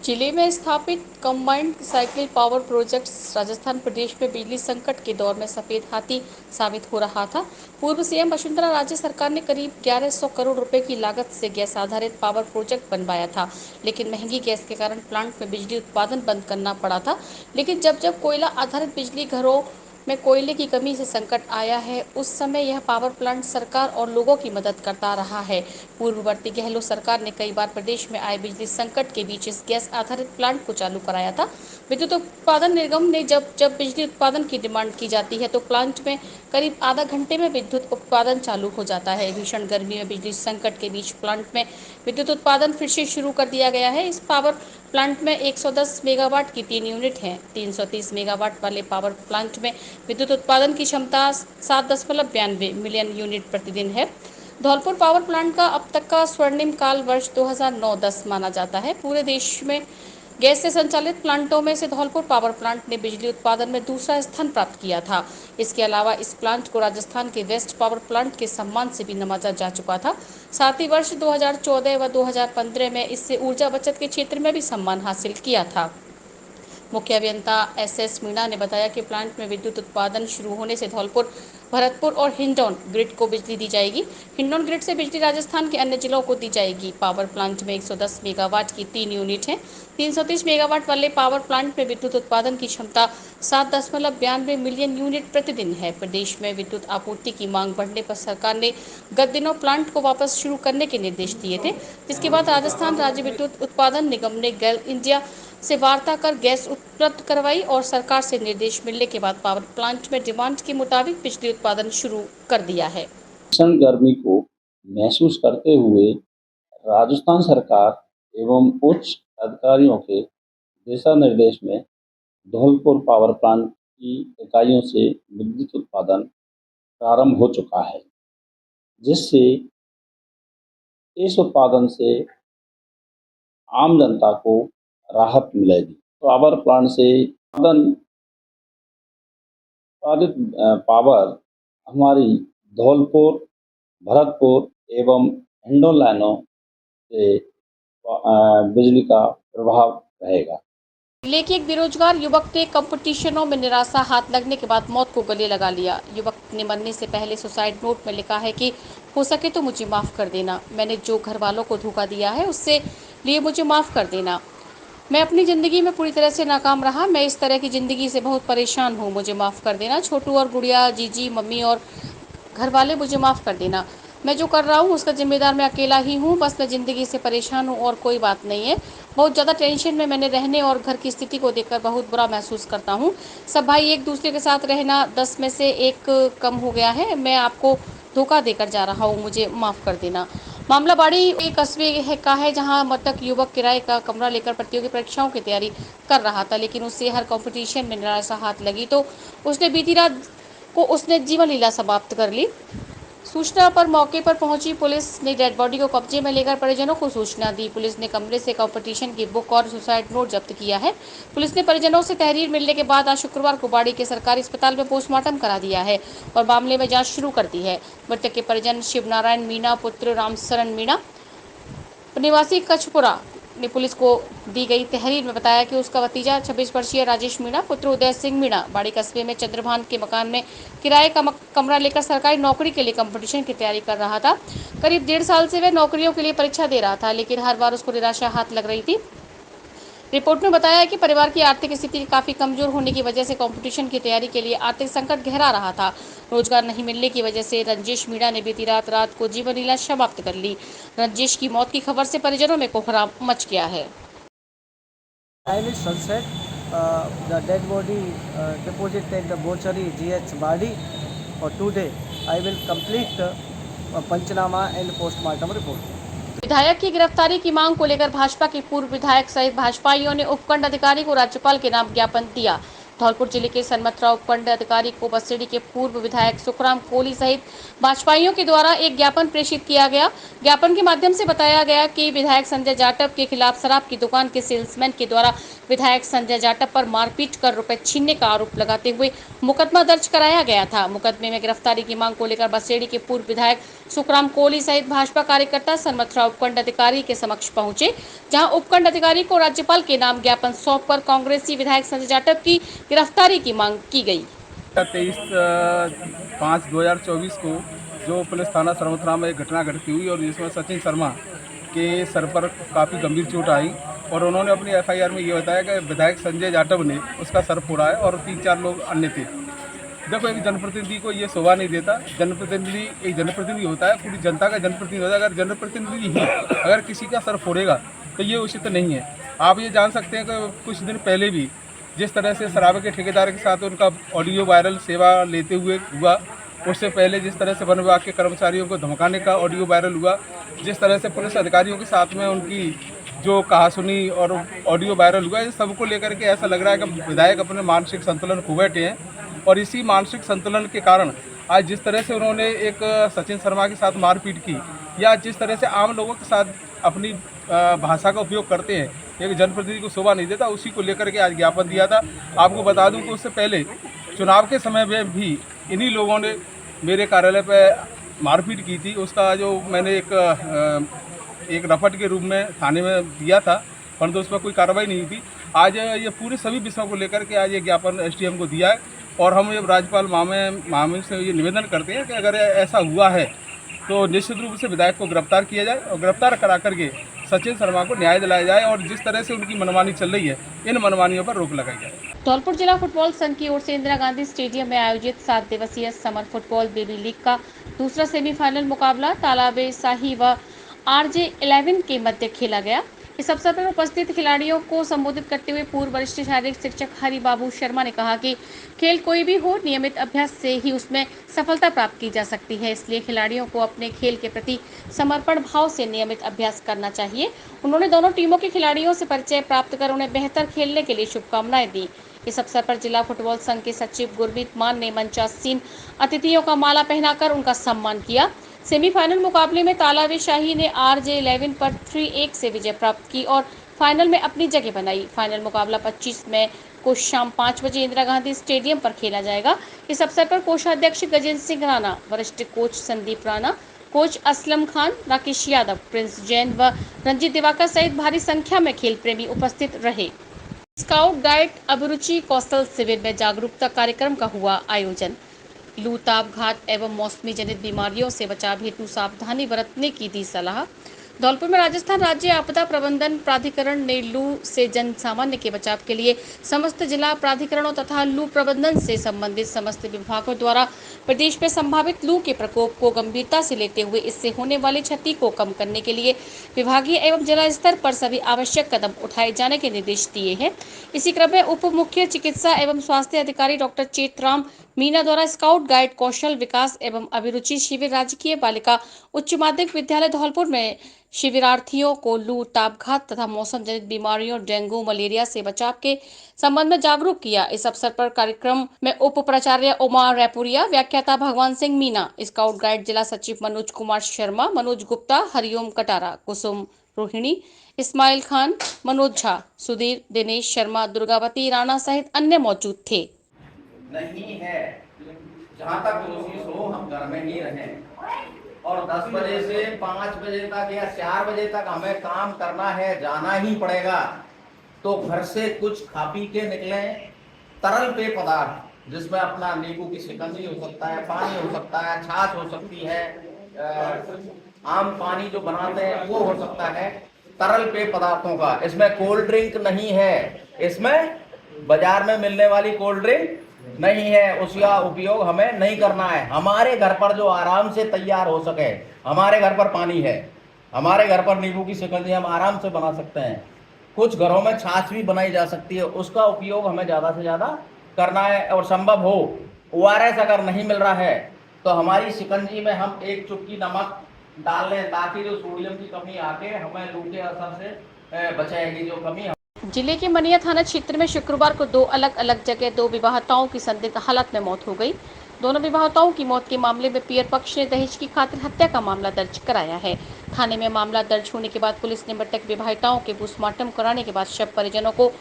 जिले में स्थापित combined cycle power project Rajasthan प्रदेश में बिजली संकट के दौर में सफेद हाथी साबित हो रहा था। पूर्व सीएम वसुंधरा राजे सरकार ने करीब 1100 करोड़ रुपए की लागत से गैस आधारित पावर प्रोजेक्ट बनवाया था, लेकिन महंगी गैस के कारण प्लांट में बिजली उत्पादन बंद करना पड़ा था। लेकिन जब जब कोयला आधारित बिजली घरों में कोयले की कमी से संकट आया है, उस समय यह पावर प्लांट सरकार और लोगों की मदद करता रहा है। पूर्ववर्ती गहलोत सरकार ने कई बार प्रदेश में आए बिजली संकट के बीच इस गैस आधारित प्लांट को चालू कराया था। विद्युत उत्पादन निगम ने जब जब बिजली उत्पादन की डिमांड की जाती है तो प्लांट में करीब आधा घंटे में विद्युत उत्पादन चालू हो जाता है। भीषण गर्मी में बिजली संकट के बीच प्लांट में विद्युत उत्पादन फिर से शुरू कर दिया गया है। इस पावर प्लांट में 110 मेगावाट की 3 यूनिट हैं। 330 मेगावाट वाले पावर प्लांट में विद्युत उत्पादन की क्षमता 7.92 मिलियन यूनिट प्रतिदिन है। धौलपुर पावर प्लांट का अब तक का स्वर्णिम काल वर्ष 2009-10 माना जाता है। पूरे देश में गैस से संचालित प्लांटों में से धौलपुर पावर प्लांट ने बिजली उत्पादन में दूसरा स्थान प्राप्त किया था। इसके अलावा इस प्लांट को राजस्थान के वेस्ट पावर प्लांट के सम्मान से भी नवाजा जा चुका था। साथ ही वर्ष 2014 व 2015 में इससे ऊर्जा बचत के क्षेत्र में भी सम्मान हासिल किया था। मुख्य अभियंता एस मीणा ने बताया कि प्लांट में विद्युत उत्पादन शुरू होने से धौलपुर, भरतपुर और हिंडौन ग्रिड को बिजली दी जाएगी। हिंडौन ग्रिड से बिजली राजस्थान के अन्य जिलों को दी जाएगी। पावर प्लांट में 110 मेगावाट की 3 यूनिट हैं। 330 मेगावाट वाले पावर प्लांट में विद्युत उत्पादन की क्षमता 7.92 मिलियन यूनिट प्रतिदिन है। प्रदेश में विद्युत आपूर्ति की मांग बढ़ने पर सरकार ने गत दिनों प्लांट को वापस शुरू करने के निर्देश दिए थे, जिसके बाद राजस्थान राज्य विद्युत उत्पादन निगम ने गेल इंडिया से वार्ता कर गैस उपलब्ध करवाई और सरकार से निर्देश मिलने के बाद पावर प्लांट में डिमांड के मुताबिक बिजली उत्पादन शुरू कर दिया है। भीषण गर्मी को महसूस करते हुए राजस्थान सरकार एवं उच्च अधिकारियों के दिशा निर्देश में धौलपुर पावर प्लांट की इकाइयों से विद्युत उत्पादन प्रारंभ हो चुका है, जिससे इस उत्पादन से आम जनता को राहत मिलेगी। पावर प्लांट से उत्पादित पावर हमारी धौलपुर, भरतपुर एवं हिंडौन लाइनों से बिजली का प्रभाव रहेगा। जिले के एक बेरोजगार युवक ने कंपटीशनों में निराशा हाथ लगने के बाद मौत को गले लगा लिया। युवक ने मरने से पहले सुसाइड नोट में लिखा है कि हो सके तो मुझे माफ कर देना। मैंने जो घर वालों को धोखा दिया है उससे लिए मुझे माफ कर देना। मैं अपनी ज़िंदगी में पूरी तरह से नाकाम रहा। मैं इस तरह की ज़िंदगी से बहुत परेशान हूँ। मुझे माफ़ कर देना। छोटू और गुड़िया, जीजी, मम्मी और घर वाले, मुझे माफ़ कर देना। मैं जो कर रहा हूँ उसका जिम्मेदार मैं अकेला ही हूँ। बस मैं ज़िंदगी से परेशान हूँ और कोई बात नहीं है। बहुत ज़्यादा टेंशन में मैंने रहने और घर की स्थिति को देखकर बहुत बुरा महसूस करता हूँ। सब भाई एक दूसरे के साथ रहना 10 में से 1 कम हो गया है। मैं आपको धोखा देकर जा रहा हूँ, मुझे माफ़ कर देना। मामला बाड़ी एक कस्बे का है जहां मृतक युवक किराए का कमरा लेकर प्रतियोगी परीक्षाओं की तैयारी कर रहा था, लेकिन उससे हर कंपटीशन में निराशा हाथ लगी तो उसने बीती रात को उसने जीवन लीला समाप्त कर ली। सूचना पर मौके पर पहुंची पुलिस ने डेड बॉडी को कब्जे में लेकर परिजनों को सूचना दी। पुलिस ने कमरे से कंपटीशन की बुक और सुसाइड नोट जब्त किया है। पुलिस ने परिजनों से तहरीर मिलने के बाद आज शुक्रवार को बाड़ी के सरकारी अस्पताल में पोस्टमार्टम करा दिया है और मामले में जांच शुरू कर दी है। मृतक के परिजन शिवनारायण मीणा पुत्र रामशरण मीणा निवासी कछपुरा ने पुलिस को दी गई तहरीर में बताया कि उसका भतीजा 26 वर्षीय राजेश मीणा पुत्र उदय सिंह मीणा बाड़ी कस्बे में चंद्रभान के मकान में किराए का कमरा लेकर सरकारी नौकरी के लिए कंपटीशन की तैयारी कर रहा था। करीब 1.5 साल से वह नौकरियों के लिए परीक्षा दे रहा था, लेकिन हर बार उसको निराशा हाथ लग रही थी। रिपोर्ट में बताया है कि परिवार की आर्थिक स्थिति काफी कमजोर होने की वजह से कंपटीशन की तैयारी के लिए आर्थिक संकट गहरा रहा था। रोजगार नहीं मिलने की वजह से रंजेश मीणा ने बीती रात को जीवन लीला समाप्त कर ली। रंजेश की मौत की खबर से परिजनों में कोहराम मच गया है। I will sunset the dead body deposit at the mortuary GH Badi for 2 days. I will complete Panchnama and postmortem report. विधायक की गिरफ्तारी की मांग को लेकर भाजपा के पूर्व विधायक सहित भाजपाइयों ने उपखंड अधिकारी को राज्यपाल के नाम ज्ञापन दिया। धौलपुर जिले के सनमथरा उपखंड अधिकारी को बसेड़ी के पूर्व विधायक सुखराम कोहली सहित भाजपाइयों के द्वारा एक ज्ञापन प्रेषित किया गया। ज्ञापन के माध्यम से बताया गया कि विधायक संजय जाटव के खिलाफ शराब की दुकान के सेल्समैन के द्वारा विधायक संजय जाटव पर मारपीट कर रुपए छीनने का आरोप लगाते हुए मुकदमा दर्ज कराया गया था। मुकदमे में गिरफ्तारी की मांग को लेकर बसेड़ी के पूर्व विधायक सुखराम कोहली सहित भाजपा कार्यकर्ता सनमथुरा उपखंड अधिकारी के समक्ष पहुंचे, जहां उपखंड अधिकारी को राज्यपाल के नाम ज्ञापन सौंपकर कांग्रेसी विधायक संजय जाटव की गिरफ्तारी की मांग की गई। 23/5/2024 को जो पुलिस थाना सनमथुरा में एक घटना घटित हुई और जिसमें सचिन शर्मा के सर पर काफ़ी गंभीर चोट आई और उन्होंने अपनी एफआईआर में ये बताया कि विधायक संजय जाटव ने उसका सर फोड़ा है और 3-4 लोग अन्य थे। देखो, एक जनप्रतिनिधि को ये शोभा नहीं देता। जनप्रतिनिधि एक जनप्रतिनिधि होता है, पूरी जनता का जनप्रतिनिधि होता है। अगर जनप्रतिनिधि ही अगर किसी का सर फोड़ेगा तो ये उचित नहीं है। आप ये जान सकते हैं कि कुछ दिन पहले भी जिस तरह से शराब के ठेकेदार के साथ उनका ऑडियो वायरल सेवा लेते हुए हुआ, उससे पहले जिस तरह से वन विभाग के कर्मचारियों को धमकाने का ऑडियो वायरल हुआ, जिस तरह से पुलिस अधिकारियों के साथ में उनकी जो कहासुनी और ऑडियो वायरल हुआ, इस सबको लेकर के ऐसा लग रहा है कि विधायक अपने मानसिक संतुलन खो बैठे हैं और इसी मानसिक संतुलन के कारण आज जिस तरह से उन्होंने एक सचिन शर्मा के साथ मारपीट की या जिस तरह से आम लोगों के साथ अपनी भाषा का उपयोग करते हैं, एक जनप्रतिनिधि को शोभा नहीं देता। उसी को लेकर के आज ज्ञापन दिया था। आपको बता दूं कि उससे पहले चुनाव के समय में भी इन्हीं लोगों ने मेरे कार्यालय पर मारपीट की थी। उसका जो मैंने एक रपट के रूप में थाने में दिया था, परंतु उस पर कोई कार्रवाई नहीं थी। आज ये पूरे सभी विषयों को लेकर के आज ये ज्ञापन एसडीएम को दिया है और हम ये राज्यपाल मामले से ये निवेदन करते हैं कि अगर ऐसा हुआ है तो निश्चित रूप से विधायक को गिरफ्तार किया जाए और गिरफ्तार करा करके सचिन शर्मा को न्याय दिलाया जाए और जिस तरह से उनकी मनमानी चल रही है, इन मनमानियों पर रोक लगाई जाए। धौलपुर जिला फुटबॉल संघ की ओर से इंदिरा गांधी स्टेडियम में आयोजित 7 दिवसीय समर फुटबॉल बेबी लीग का दूसरा सेमीफाइनल मुकाबला तालाबे शाही व RJ11 के मध्य खेला गया। इस अवसर पर उपस्थित खिलाड़ियों को संबोधित करते हुए पूर्व वरिष्ठ शारीरिक शिक्षक हरि बाबू शर्मा ने कहा कि खेल कोई भी हो, नियमित अभ्यास से ही उसमें सफलता प्राप्त की जा सकती है। इसलिए खिलाड़ियों को अपने खेल के प्रति समर्पण भाव से नियमित अभ्यास करना चाहिए। उन्होंने दोनों टीमों के खिलाड़ियों से परिचय प्राप्त कर उन्हें बेहतर खेलने के लिए शुभकामनाएं दी। इस अवसर पर जिला फुटबॉल संघ के सचिव गुरमीत मान ने मंचासीन अतिथियों का माला पहनाकर उनका सम्मान किया। सेमीफाइनल मुकाबले में तालाबे शाही ने RJ11 पर 3-1 से विजय प्राप्त की और फाइनल में अपनी जगह बनाई। फाइनल मुकाबला 25 मई को शाम 5 बजे इंदिरा गांधी स्टेडियम पर खेला जाएगा। इस अवसर पर कोषाध्यक्ष गजेंद्र सिंह राणा, वरिष्ठ coach Sandeep Rana, coach Aslam Khan, Rakesh Yadav, Prince Jain व रंजीत दिवाकर सहित भारी संख्या में खेल प्रेमी उपस्थित रहे। स्काउट गाइड अभिरुचि कौशल शिविर में जागरूकता कार्यक्रम का हुआ आयोजन। लू, ताप, घात एवं मौसमी जनित बीमारियों से बचाव हेतु सावधानी बरतने की दी सलाह। धौलपुर में राजस्थान राज्य आपदा प्रबंधन प्राधिकरण ने लू से जन सामान्य के बचाव के लिए समस्त जिला प्राधिकरणों तथा लू प्रबंधन से संबंधित समस्त विभागों द्वारा प्रदेश में संभावित लू के प्रकोप को गंभीरता से लेते हुए इससे होने वाली क्षति को कम करने के लिए विभागीय एवं जिला स्तर पर सभी आवश्यक कदम उठाए जाने के निर्देश दिए हैं। इसी क्रम में उप मुख्य चिकित्सा एवं स्वास्थ्य अधिकारी डॉक्टर चेतराम मीना द्वारा स्काउट गाइड कौशल विकास एवं अभिरुचि शिविर राजकीय बालिका उच्च माध्यमिक विद्यालय धौलपुर में शिविरार्थियों को लू, ताप, घात तथा मौसम जनित बीमारियों, डेंगू, मलेरिया से बचाव के संबंध में जागरूक किया। इस अवसर पर कार्यक्रम में उप प्राचार्य उमा रायपुरिया, व्याख्याता भगवान सिंह मीना, स्काउट गाइड जिला सचिव मनोज कुमार शर्मा, मनोज गुप्ता, हरिओम कटारा, कुसुम रोहिणी, इस्माइल खान, मनोज झा, सुधीर, दिनेश शर्मा, दुर्गावती राणा सहित अन्य मौजूद थे। नहीं है, जहाँ तक कोशिश हो हम घर में ही रहें और 10 बजे से 5 बजे तक या 4 बजे तक हमें काम करना है, जाना ही पड़ेगा। तो घर से कुछ खा पी के निकलें। तरल पेय पदार्थ जिसमें अपना नींबू की शिकंजी हो सकता है, पानी हो सकता है, छाछ हो सकती है, आम पानी जो बनाते हैं वो हो सकता है। तरल पेय पदार्थों का, इसमें कोल्ड ड्रिंक नहीं है, इसमें बाजार में मिलने वाली कोल्ड ड्रिंक नहीं है, उसका उपयोग हमें नहीं करना है। हमारे घर पर जो आराम से तैयार हो सके, हमारे घर पर पानी है, हमारे घर पर नींबू की शिकंजी हम आराम से बना सकते हैं, कुछ घरों में छाछ भी बनाई जा सकती है, उसका उपयोग हमें ज़्यादा से ज़्यादा करना है। और संभव हो ORS अगर नहीं मिल रहा है तो हमारी शिकंजी में हम 1 चुटकी नमक डाल लें ताकि जो सोडियम की कमी आके हमें लू के असर से बचाएगी जो कमी। जिले के मनिया थाना क्षेत्र में शुक्रवार को 2 अलग अलग जगह 2 विवाहिताओं की संदिग्ध हालत में मौत हो गई। दोनों विवाहिताओं की मौत के मामले में पियर पक्ष ने दहेज की खातिर हत्या का मामला दर्ज कराया है। थाने में मामला दर्ज होने के बाद पुलिस ने मृतक विवाहिताओं के पोस्टमार्टम कराने के बाद शव परिजनों को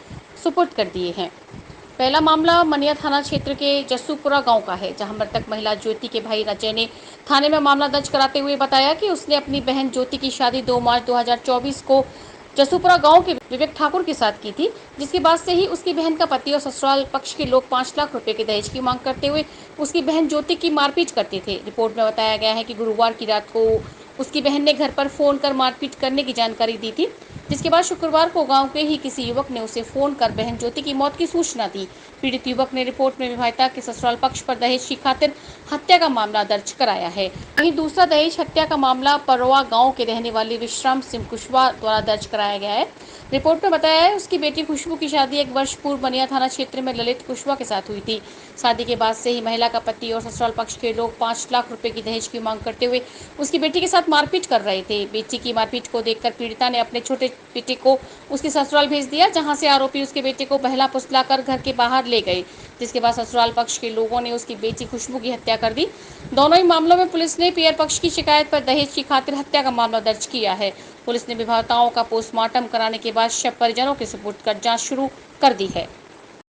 सुपुर्द कर दिए हैं। पहला मामला मनिया थाना क्षेत्र के जस्सूपुरा गांव का है, जहां मृतक महिला ज्योति के भाई अजय ने थाने में मामला दर्ज कराते हुए बताया कि उसने अपनी बहन ज्योति की शादी 2 मार्च 2024 को जसूपुरा गांव के विवेक ठाकुर के साथ की थी, जिसके बाद से ही उसकी बहन का पति और ससुराल पक्ष के लोग 5 लाख रुपए के दहेज की मांग करते हुए उसकी बहन ज्योति की मारपीट करते थे। रिपोर्ट में बताया गया है कि गुरुवार की रात को उसकी बहन ने घर पर फोन कर मारपीट करने की जानकारी दी थी, जिसके बाद शुक्रवार को गांव के ही किसी युवक ने उसे फोन कर बहन ज्योति की मौत की सूचना दी। पीड़ित युवक ने रिपोर्ट में विवाहिता के ससुराल पक्ष पर दहेज की खातिर हत्या का मामला दर्ज कराया है। वहीं दूसरा दहेज हत्या का मामला परवा गांव के रहने वाले विश्राम सिंह कुशवाहा द्वारा दर्ज कराया गया है। रिपोर्ट में बताया है उसकी बेटी खुशबू की शादी 1 वर्ष पूर्व बनिया थाना क्षेत्र में ललित कुशवाहा के साथ हुई थी। शादी के बाद से ही महिला का पति और ससुराल पक्ष के लोग 5 लाख रुपए की दहेज की मांग करते हुए उसकी बेटी के साथ मारपीट कर रहे थे। बेटी की मारपीट को देखकर पीड़िता ने अपने छोटे बेटे को उसके ससुराल भेज दिया, जहां से आरोपी उसके बेटे को बहला फुसलाकर घर के बाहर ले गए, जिसके बाद ससुराल पक्ष के लोगों ने उसकी बेटी खुशबू की हत्या कर दी। दोनों ही मामलों में पुलिस ने पियर पक्ष की शिकायत पर दहेज की खातिर हत्या का मामला दर्ज किया है। पुलिस ने विवाहिताओं का पोस्टमार्टम कराने के बाद शव परिजनों के सुपुर्द कर जांच शुरू कर दी है।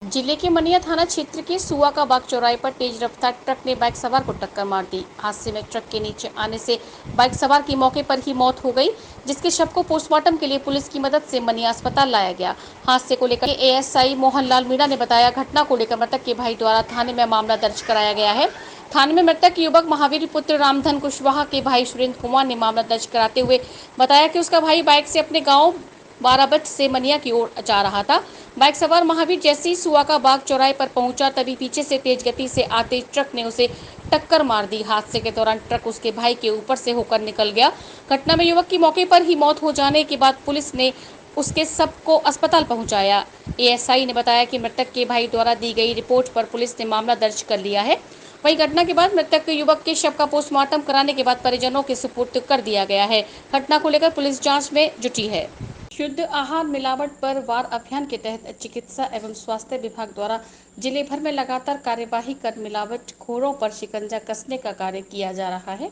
जिले के मनिया थाना क्षेत्र के सुआ का बाग चौराहे पर तेज रफ्तार ट्रक ने बाइक सवार को टक्कर मार दी। हादसे में ट्रक के नीचे आने से बाइक सवार की मौके पर ही मौत हो गई, जिसके शव को पोस्टमार्टम के लिए पुलिस की मदद से मनिया अस्पताल लाया गया। हादसे को लेकर एएसआई मोहनलाल मीणा ने बताया, घटना को लेकर मृतक के भाई द्वारा थाने में मामला दर्ज कराया गया है। थाने में मृतक युवक महावीर पुत्र रामधन कुशवाहा के भाई सुरेंद्र कुमार ने मामला दर्ज कराते हुए बताया कि उसका भाई बाइक से अपने गाँव बाराबच से मनिया की ओर जा रहा था। बाइक सवार महावीर जैसे ही सुआ का बाग चौराहे पर पहुंचा, तभी पीछे से तेज गति से आते ट्रक ने उसे टक्कर मार दी। हादसे के दौरान ट्रक उसके भाई के ऊपर से होकर निकल गया। घटना में युवक की मौके पर ही मौत हो जाने के बाद पुलिस ने उसके शव को अस्पताल पहुंचाया। एएसआई ने बताया कि मृतक के भाई द्वारा दी गई रिपोर्ट पर पुलिस ने मामला दर्ज कर लिया है। वहीं घटना के बाद मृतक युवक के शव का पोस्टमार्टम कराने के बाद परिजनों के सुपुर्द कर दिया गया है। घटना को लेकर पुलिस जांच में जुटी है। शुद्ध आहार मिलावट पर वार अभियान के तहत चिकित्सा एवं स्वास्थ्य विभाग द्वारा जिले भर में लगातार कार्यवाही कर मिलावटखोरों पर शिकंजा कसने का कार्य किया जा रहा है।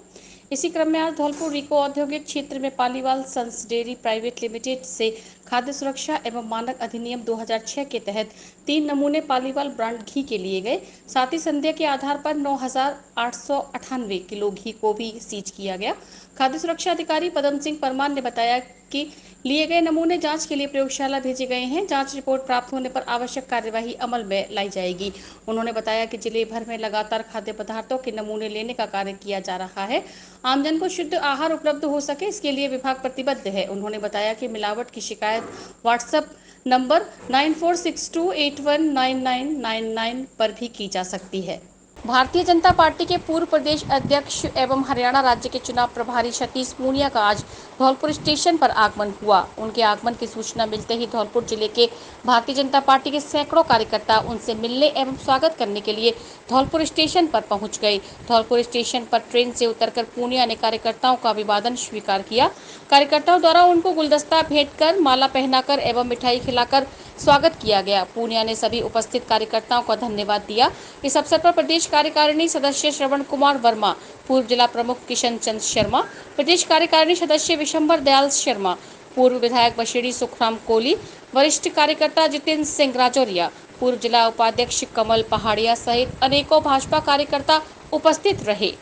इसी क्रम में आज धौलपुर रिको औद्योगिक क्षेत्र में Paliwal sons dairy private limited से खाद्य सुरक्षा एवं मानक अधिनियम 2006 के तहत 3 नमूने पालीवाल ब्रांड घी के लिए गए। साथ ही संदेह के आधार पर 9,898 किलो घी को भी सीज किया गया। खाद्य सुरक्षा अधिकारी पदम सिंह परमार ने बताया कि लिए गए नमूने जांच के लिए प्रयोगशाला भेजे गए हैं। जांच रिपोर्ट प्राप्त होने पर आवश्यक कार्यवाही अमल में लाई जाएगी। उन्होंने बताया कि जिले भर में लगातार खाद्य पदार्थों के नमूने लेने का कार्य किया जा रहा है। आमजन को शुद्ध आहार उपलब्ध हो सके, इसके लिए विभाग प्रतिबद्ध है। उन्होंने बताया कि मिलावट की शिकायत व्हाट्सएप नंबर 9462819999 पर भी की जा सकती है। भारतीय जनता पार्टी के पूर्व प्रदेश अध्यक्ष एवं हरियाणा राज्य के चुनाव प्रभारी सतीश पूनिया का आज धौलपुर स्टेशन पर आगमन हुआ। उनके आगमन की सूचना मिलते ही धौलपुर जिले के भारतीय जनता पार्टी के सैकड़ों कार्यकर्ता उनसे मिलने एवं स्वागत करने के लिए धौलपुर स्टेशन पर पहुंच गए। धौलपुर स्टेशन पर ट्रेन से उतरकर पूनिया ने कार्यकर्ताओं का अभिवादन स्वीकार किया। कार्यकर्ताओं द्वारा उनको गुलदस्ता भेंट कर, माला पहनाकर एवं मिठाई खिलाकर स्वागत किया गया। पूनिया ने सभी उपस्थित कार्यकर्ताओं का धन्यवाद दिया। इस अवसर पर प्रदेश कार्यकारिणी सदस्य श्रवण कुमार वर्मा, पूर्व जिला प्रमुख किशन चंद शर्मा, प्रदेश कार्यकारिणी सदस्य विशंबर दयाल शर्मा, पूर्व विधायक बशेड़ी सुखराम कोहली, वरिष्ठ कार्यकर्ता जितेंद्र सिंह राजौरिया, पूर्व जिला उपाध्यक्ष कमल पहाड़िया सहित अनेकों भाजपा कार्यकर्ता उपस्थित रहे।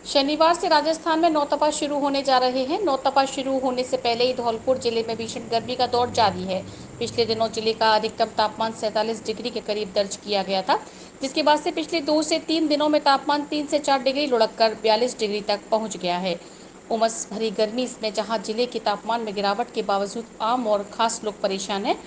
शनिवार से राजस्थान में नौतपा शुरू होने जा रहे हैं। नौतपा शुरू होने से पहले ही धौलपुर जिले में भीषण गर्मी का दौर जारी है। पिछले दिनों जिले का अधिकतम तापमान 47 डिग्री के करीब दर्ज किया गया था, जिसके बाद से पिछले 2 से 3 दिनों में तापमान 3 से 4 डिग्री लुढ़ककर 42 डिग्री तक पहुंच गया है। उमस भरी गर्मी में जहां जिले के तापमान में गिरावट के बावजूद आम और खास लोग परेशान हैं,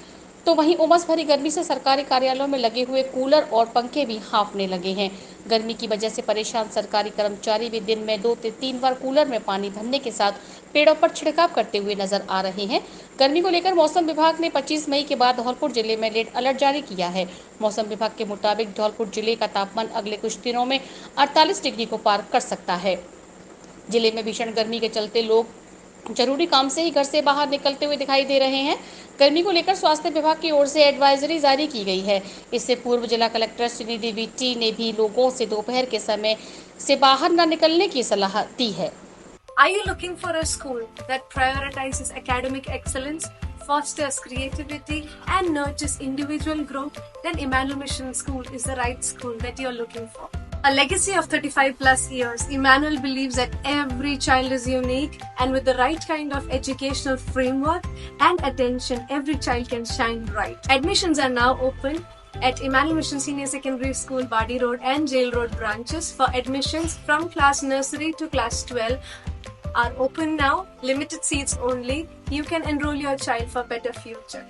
तो वहीं उमस भरी गर्मी से सरकारी कार्यालयों में लगे हुए कूलर और पंखे भी हाँफने लगे हैं। गर्मी की वजह से परेशान सरकारी कर्मचारी भी दिन में 2 से 3 बार कूलर में पानी भरने के साथ पेड़ों पर छिड़काव करते हुए नजर आ रहे हैं। गर्मी को लेकर मौसम विभाग ने 25 मई के बाद धौलपुर जिले में रेड अलर्ट जारी किया है। मौसम विभाग के मुताबिक धौलपुर जिले का तापमान अगले कुछ दिनों में 48 डिग्री को पार कर सकता है। जिले में भीषण गर्मी के चलते लोग जरूरी काम से ही घर से बाहर निकलते हुए दिखाई दे रहे हैं। गर्मी को लेकर स्वास्थ्य विभाग की ओर से एडवाइजरी जारी की गई है। इससे पूर्व जिला कलेक्टर श्रीनिधि वीटी ने भी लोगों से दोपहर के समय से बाहर न निकलने की सलाह दी है। Are you looking for a school that prioritizes academic excellence, fosters creativity, and nurtures individual growth, then Emmanuel Mission School is the right school that you're looking for. A legacy of 35 plus years, Emmanuel believes that every child is unique, and with the right kind of educational framework and attention, every child can shine bright. Admissions are now open at Emmanuel Mission Senior Secondary School, Badi Road and Jail Road branches. For admissions from class nursery to class 12 are open now, limited seats only. You can enroll your child for better future.